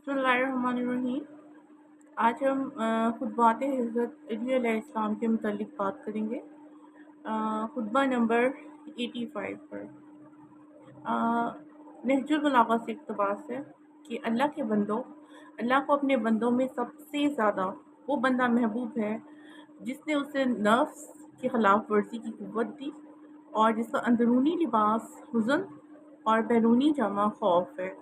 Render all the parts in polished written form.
बिस्मिल्लाहिर्रहमानिर्रहीम। आज हम खुतबात हज़रत अली अलैहिस्सलाम के मुतालिक बात करेंगे। खुतबा नंबर 85 पर नहजुल बलागा से इक़्तिबास है कि अल्लाह के बंदो, अल्लाह को अपने बंदों में सबसे ज़्यादा वो बंदा महबूब है जिसने उसे नफ्स की खिलाफ वर्जी की क़ुव्वत दी और जिसका अंदरूनी लिबास हुज़न और बैरूनी जामा खौफ है,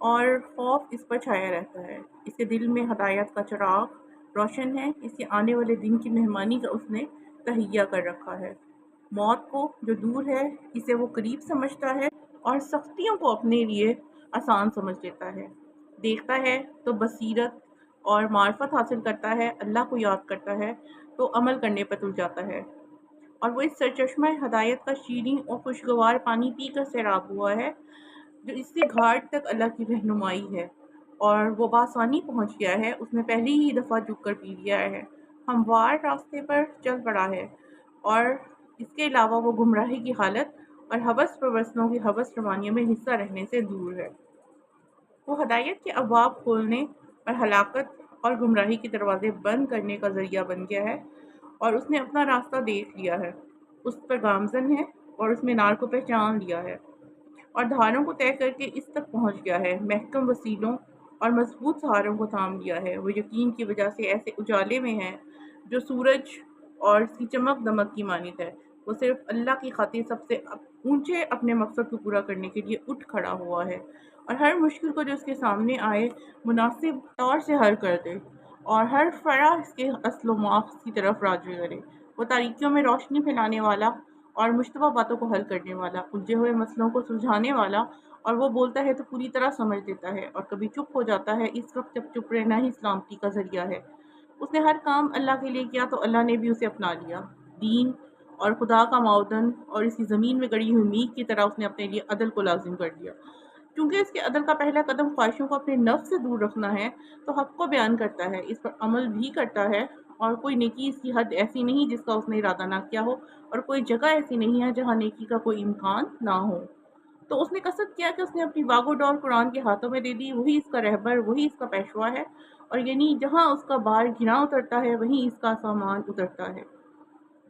और खौफ इस पर छाया रहता है। इसके दिल में हदायत का चिराग रोशन है, इसके आने वाले दिन की मेहमानी का उसने तहैया कर रखा है। मौत को जो दूर है इसे वो करीब समझता है और सख्तियों को अपने लिए आसान समझ लेता है। देखता है तो बसीरत और मार्फत हासिल करता है, अल्लाह को याद करता है तो अमल करने पर तुल जाता है, और वो इस सरचश्मा हदायत का शीरीं और खुशगवार पानी पी कर सैराब हुआ है जो इससे घाट तक अल्लाह की रहनुमाई है, और वो बासानी पहुंच गया है। उसने पहली ही दफ़ा झुक कर पी लिया है, हमवार रास्ते पर चल पड़ा है, और इसके अलावा वो गुमराही की हालत और हवस प्रवसनों की हवस रवानियों में हिस्सा रहने से दूर है। वो हदायत के अबवाब खोलने और हलाकत और गुमराही के दरवाजे बंद करने का ज़रिया बन गया है, और उसने अपना रास्ता देख लिया है, उस पर गामजन है और उसमें नार को पहचान लिया है और धारों को तय करके इस तक पहुंच गया है। महकम वसीलों और मजबूत सहारों को थाम लिया है। वो यकीन की वजह से ऐसे उजाले में है जो सूरज और इसकी चमक दमक की मानित है। वो सिर्फ अल्लाह की खातिर सबसे ऊंचे अपने मकसद को पूरा करने के लिए उठ खड़ा हुआ है, और हर मुश्किल को जो उसके सामने आए मुनासिब तौर से हल कर दे, और हर फरा इसके अस्लो माक्स की तरफ राजी करे। वो तारीकियों में रोशनी फैलाने वाला और मुश्तबा बातों को हल करने वाला, उलझे हुए मसलों को सुलझाने वाला, और वो बोलता है तो पूरी तरह समझ लेता है और कभी चुप हो जाता है। इस वक्त जब चुप रहना ही सलामती का जरिया है। उसने हर काम अल्लाह के लिए किया तो अल्लाह ने भी उसे अपना लिया। दीन और खुदा का माउदन और इसी ज़मीन में गड़ी हुई मीख की तरह उसने अपने लिए अदल को लाजिम कर लिया। क्योंकि इसके अदल का पहला कदम ख्वाहिशों को अपने नफ्स से दूर रखना है, तो हक़ को बयान करता है, इस पर अमल भी करता है, और कोई नेकी इसकी हद ऐसी नहीं जिसका उसने इरादा ना किया हो, और कोई जगह ऐसी नहीं है जहाँ नेकी का कोई इम्कान ना हो। तो उसने कसद किया कि उसने अपनी वागोडोर कुरान के हाथों में दे दी। वही इसका रहबर, वही इसका पेशवा है, और यानी जहाँ उसका बार गिरा उतरता है वहीं इसका सामान उतरता है,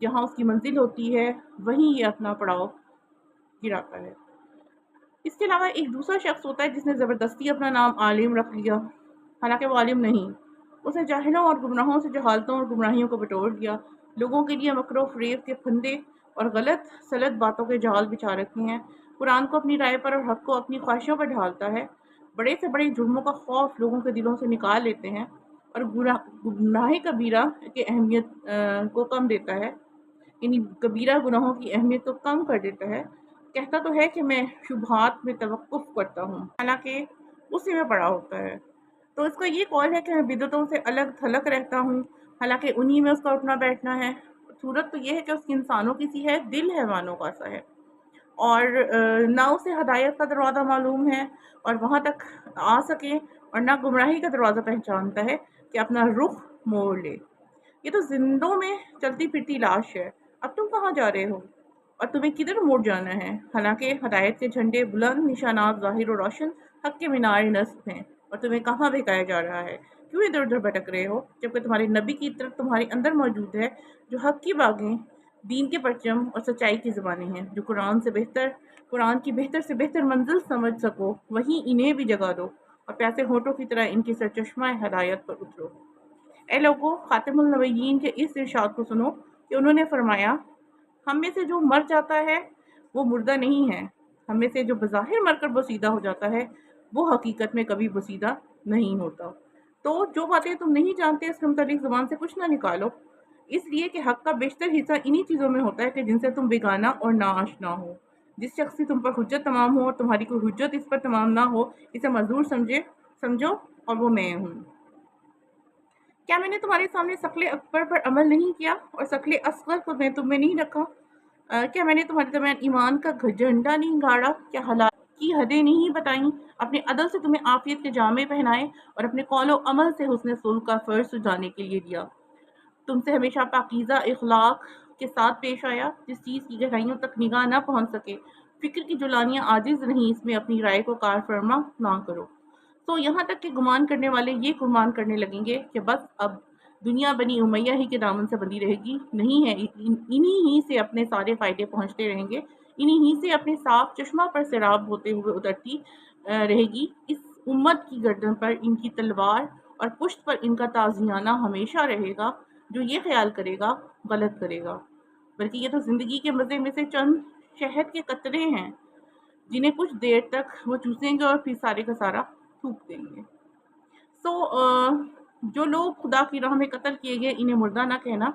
जहाँ उसकी मंजिल होती है वहीं ये अपना पड़ाव गिराता है। इसके अलावा एक दूसरा शख्स होता है जिसने ज़बरदस्ती अपना नाम आलिम रख लिया, हालांकि वो आलिम नहीं। उसने जाहिलों और गुमराहों से जहालतों और गुमराहियों को बटोर दिया, लोगों के लिए मकरो फ़रेब के फंदे और गलत सलत बातों के जाल बिछा रखे हैं। कुरान को अपनी राय पर और हक़ को अपनी ख्वाहिशों पर ढालता है। बड़े से बड़े जुर्मों का खौफ लोगों के दिलों से निकाल लेते हैं, और गुनाह कबीरा की अहमियत को कम देता है, यानी कबीरा गुनाहों की अहमियत को कम कर देता है। कहता तो है कि मैं शुबहात में तवक्कुफ करता हूँ, हालांकि उसी में पड़ा होता है। तो इसका ये कौल है कि मैं बिदअतों से अलग थलग रहता हूँ, हालांकि उन्हीं में उसका उठना बैठना है। सूरत तो ये है कि उसकी इंसानों की सी है, दिल हैवानों का सा है, और ना उसे हदायत का दरवाज़ा मालूम है और वहाँ तक आ सके, और ना गुमराही का दरवाज़ा पहचानता है कि अपना रुख मोड़ ले। ये तो जिंदों में चलती फिरती लाश है। अब तुम कहाँ जा रहे हो और तुम्हें किधर मुड़ जाना है? हालांकि हदायत के झंडे बुलंद, निशानात ज़ाहिर और रोशन, हक के मीनार नस्ब हैं, और तुम्हें कहाँ बहकाया जा रहा है? क्यों इधर उधर भटक रहे हो, जबकि तुम्हारे नबी की तरफ तुम्हारे अंदर मौजूद है, जो हक की बागें, दीन के परचम और सच्चाई की ज़बानें हैं, जो कुरान की बेहतर से बेहतर मंजिल समझ सको, वहीं इन्हें भी जगा दो और प्यासे होठों की तरह इनकी सरचश्मा हदायत पर उतरो। ए लोगो, खातिमुल नबीयीन के इस इरशाद को सुनो कि उन्होंने फरमाया, हम में से जो मर जाता है वो मुर्दा नहीं है, हम में से जो बज़ाहिर मरकर बसीदा हो जाता है वो हकीकत में कभी बसीदा नहीं होता। तो जो बातें तुम नहीं जानते इसके मुतालिक ज़ुबान से कुछ ना निकालो, इसलिए कि हक़ का बेशतर हिस्सा इन्हीं चीज़ों में होता है कि जिनसे तुम बेगाना और नाआशना हो। जिस शख्स की तुम पर हुज्जत तमाम हो और तुम्हारी कोई हुज्जत इस पर तमाम ना हो, इसे मज़दूर समझो, और वो मैं हूँ। क्या मैंने तुम्हारे सामने सकले अकबर पर अमल नहीं किया और सकले असगर को मैं तुम में नहीं रखा? क्या मैंने तुम्हारे दरमियान ईमान का झंडा नहीं गाड़ा? क्या हलाल की हदें नहीं बताई? अपने अदल से तुम्हें आफियत के जामे पहनाए और अपने कौलो अमल से हुस्न सुल्क का फर्ज सुझाने के लिए दिया। तुमसे हमेशा पाकीज़ा इखलाक के साथ पेश आया, जिस चीज़ की गहराइयों तक निगाह न पहुंच सके। फिक्र की जुलानियाँ आजिज़ नहीं, इसमें अपनी राय को कार फरमा ना करो। سو یہاں تک کہ گمان کرنے والے یہ گمان کرنے لگیں گے کہ بس اب دنیا بنی امیہ ہی کے دامن سے بندھی رہے گی، نہیں ہے، انہی ہی سے اپنے سارے فائدے پہنچتے رہیں گے، انہی ہی سے اپنے صاف چشمہ پر سیراب ہوتے ہوئے اترتی رہے گی۔ اس امت کی گردن پر ان کی تلوار اور پشت پر ان کا تازیانہ ہمیشہ رہے گا۔ جو یہ خیال کرے گا غلط کرے گا، بلکہ یہ تو زندگی کے مزے میں سے چند شہد کے قطرے ہیں جنہیں کچھ دیر تک وہ چوسیں گے اور پھر سارے کا سارا تھوک دیں گے۔ سو جو لوگ خدا کی راہ میں قتل کیے گئے انہیں مردہ نہ کہنا،